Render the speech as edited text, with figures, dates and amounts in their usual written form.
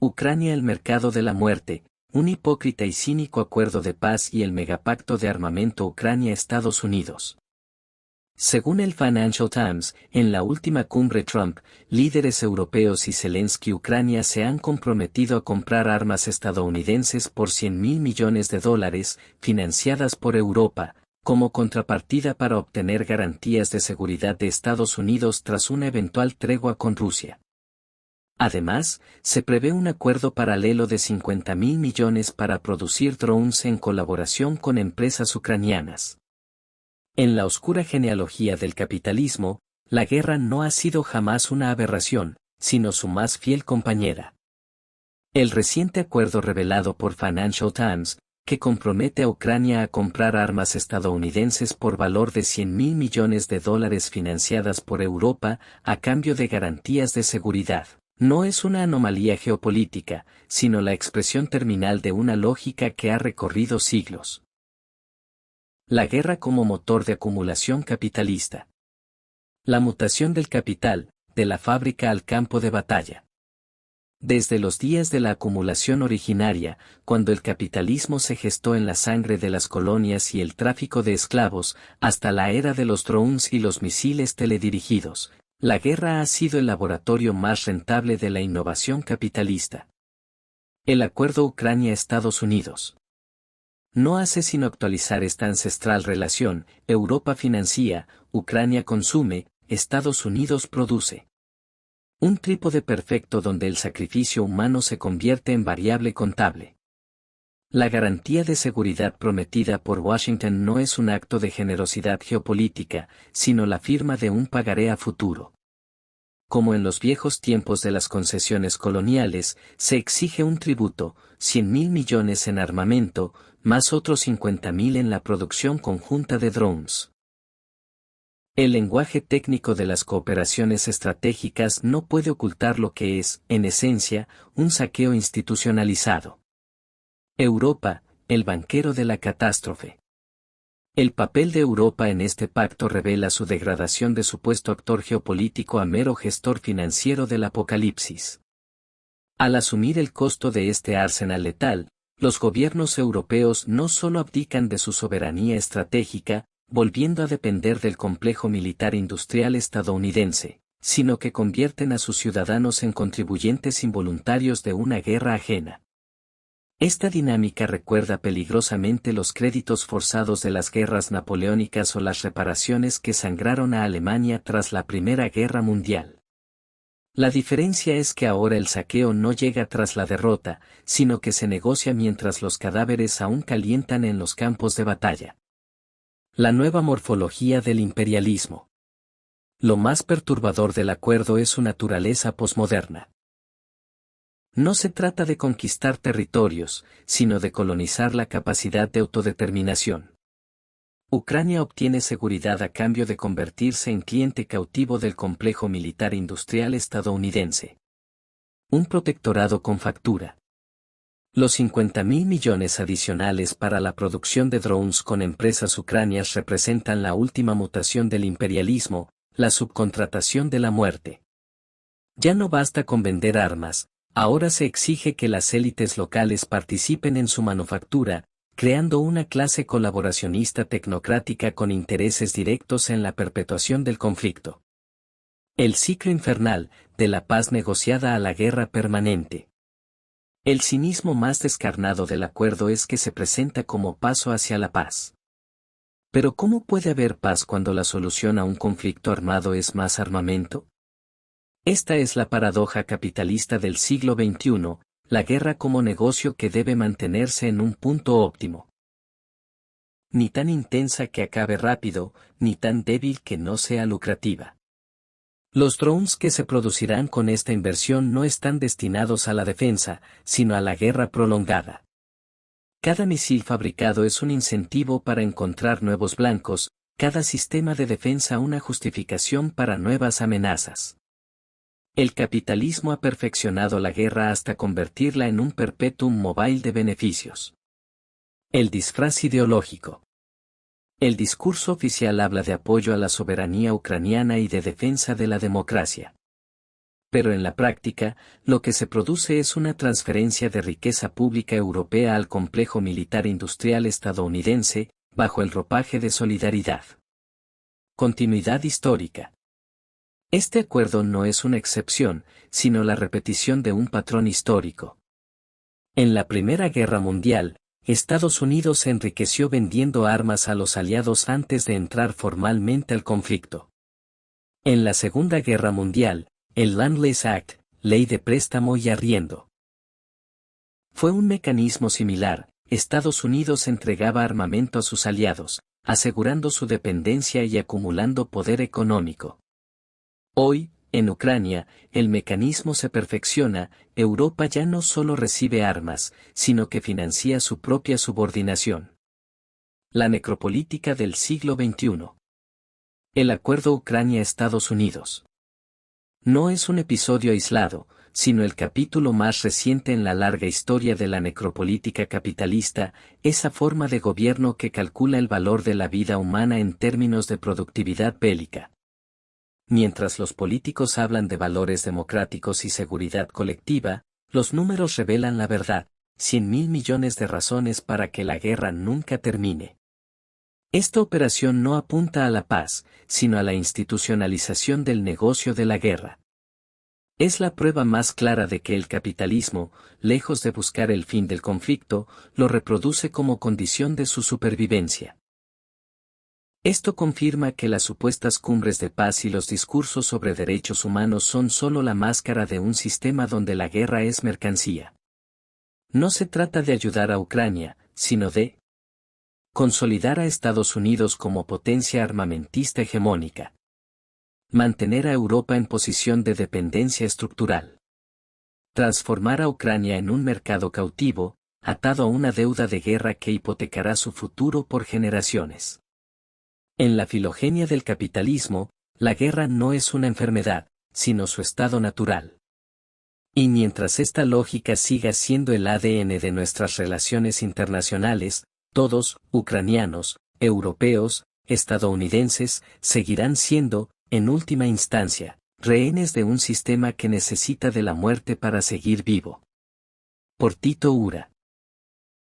Ucrania, el mercado de la muerte, un hipócrita y cínico acuerdo de paz y el megapacto de armamento Ucrania-Estados Unidos. Según el Financial Times, en la última cumbre Trump, líderes europeos y Zelensky Ucrania se han comprometido a comprar armas estadounidenses por $100.000 millones, financiadas por Europa, como contrapartida para obtener garantías de seguridad de Estados Unidos tras una eventual tregua con Rusia. Además, se prevé un acuerdo paralelo de $50.000 millones para producir drones en colaboración con empresas ucranianas. En la oscura genealogía del capitalismo, la guerra no ha sido jamás una aberración, sino su más fiel compañera. El reciente acuerdo revelado por Financial Times, que compromete a Ucrania a comprar armas estadounidenses por valor de $100.000 millones financiadas por Europa a cambio de garantías de seguridad, no es una anomalía geopolítica, sino la expresión terminal de una lógica que ha recorrido siglos. La guerra como motor de acumulación capitalista. La mutación del capital, de la fábrica al campo de batalla. Desde los días de la acumulación originaria, cuando el capitalismo se gestó en la sangre de las colonias y el tráfico de esclavos, hasta la era de los drones y los misiles teledirigidos, la guerra ha sido el laboratorio más rentable de la innovación capitalista. El acuerdo Ucrania-Estados Unidos no hace sino actualizar esta ancestral relación: Europa financia, Ucrania consume, Estados Unidos produce. Un trípode perfecto donde el sacrificio humano se convierte en variable contable. La garantía de seguridad prometida por Washington no es un acto de generosidad geopolítica, sino la firma de un pagaré a futuro. Como en los viejos tiempos de las concesiones coloniales, se exige un tributo, $100.000 millones en armamento, más otros $50.000 en la producción conjunta de drones. El lenguaje técnico de las cooperaciones estratégicas no puede ocultar lo que es, en esencia, un saqueo institucionalizado. Europa, el banquero de la catástrofe. El papel de Europa en este pacto revela su degradación de supuesto actor geopolítico a mero gestor financiero del apocalipsis. Al asumir el costo de este arsenal letal, los gobiernos europeos no solo abdican de su soberanía estratégica, volviendo a depender del complejo militar industrial estadounidense, sino que convierten a sus ciudadanos en contribuyentes involuntarios de una guerra ajena. Esta dinámica recuerda peligrosamente los créditos forzados de las guerras napoleónicas o las reparaciones que sangraron a Alemania tras la Primera Guerra Mundial. La diferencia es que ahora el saqueo no llega tras la derrota, sino que se negocia mientras los cadáveres aún calientan en los campos de batalla. La nueva morfología del imperialismo. Lo más perturbador del acuerdo es su naturaleza posmoderna. No se trata de conquistar territorios, sino de colonizar la capacidad de autodeterminación. Ucrania obtiene seguridad a cambio de convertirse en cliente cautivo del complejo militar industrial estadounidense. Un protectorado con factura. Los $50.000 millones adicionales para la producción de drones con empresas ucranias representan la última mutación del imperialismo, la subcontratación de la muerte. Ya no basta con vender armas. Ahora se exige que las élites locales participen en su manufactura, creando una clase colaboracionista tecnocrática con intereses directos en la perpetuación del conflicto. El ciclo infernal, de la paz negociada a la guerra permanente. El cinismo más descarnado del acuerdo es que se presenta como paso hacia la paz. Pero ¿cómo puede haber paz cuando la solución a un conflicto armado es más armamento? Esta es la paradoja capitalista del siglo XXI, la guerra como negocio que debe mantenerse en un punto óptimo. Ni tan intensa que acabe rápido, ni tan débil que no sea lucrativa. Los drones que se producirán con esta inversión no están destinados a la defensa, sino a la guerra prolongada. Cada misil fabricado es un incentivo para encontrar nuevos blancos, cada sistema de defensa una justificación para nuevas amenazas. El capitalismo ha perfeccionado la guerra hasta convertirla en un perpetuum mobile de beneficios. El disfraz ideológico. El discurso oficial habla de apoyo a la soberanía ucraniana y de defensa de la democracia. Pero en la práctica, lo que se produce es una transferencia de riqueza pública europea al complejo militar industrial estadounidense, bajo el ropaje de solidaridad. Continuidad histórica. Este acuerdo no es una excepción, sino la repetición de un patrón histórico. En la Primera Guerra Mundial, Estados Unidos se enriqueció vendiendo armas a los aliados antes de entrar formalmente al conflicto. En la Segunda Guerra Mundial, el Land-Lease Act, Ley de Préstamo y Arriendo. Fue un mecanismo similar. Estados Unidos entregaba armamento a sus aliados, asegurando su dependencia y acumulando poder económico. Hoy, en Ucrania, el mecanismo se perfecciona. Europa ya no solo recibe armas, sino que financia su propia subordinación. La necropolítica del siglo XXI. El acuerdo Ucrania-Estados Unidos. No es un episodio aislado, sino el capítulo más reciente en la larga historia de la necropolítica capitalista, esa forma de gobierno que calcula el valor de la vida humana en términos de productividad bélica. Mientras los políticos hablan de valores democráticos y seguridad colectiva, los números revelan la verdad: 100.000 millones de razones para que la guerra nunca termine. Esta operación no apunta a la paz, sino a la institucionalización del negocio de la guerra. Es la prueba más clara de que el capitalismo, lejos de buscar el fin del conflicto, lo reproduce como condición de su supervivencia. Esto confirma que las supuestas cumbres de paz y los discursos sobre derechos humanos son solo la máscara de un sistema donde la guerra es mercancía. No se trata de ayudar a Ucrania, sino de consolidar a Estados Unidos como potencia armamentista hegemónica. Mantener a Europa en posición de dependencia estructural. Transformar a Ucrania en un mercado cautivo, atado a una deuda de guerra que hipotecará su futuro por generaciones. En la filogenia del capitalismo, la guerra no es una enfermedad, sino su estado natural. Y mientras esta lógica siga siendo el ADN de nuestras relaciones internacionales, todos, ucranianos, europeos, estadounidenses, seguirán siendo, en última instancia, rehenes de un sistema que necesita de la muerte para seguir vivo. Por Tito Ura.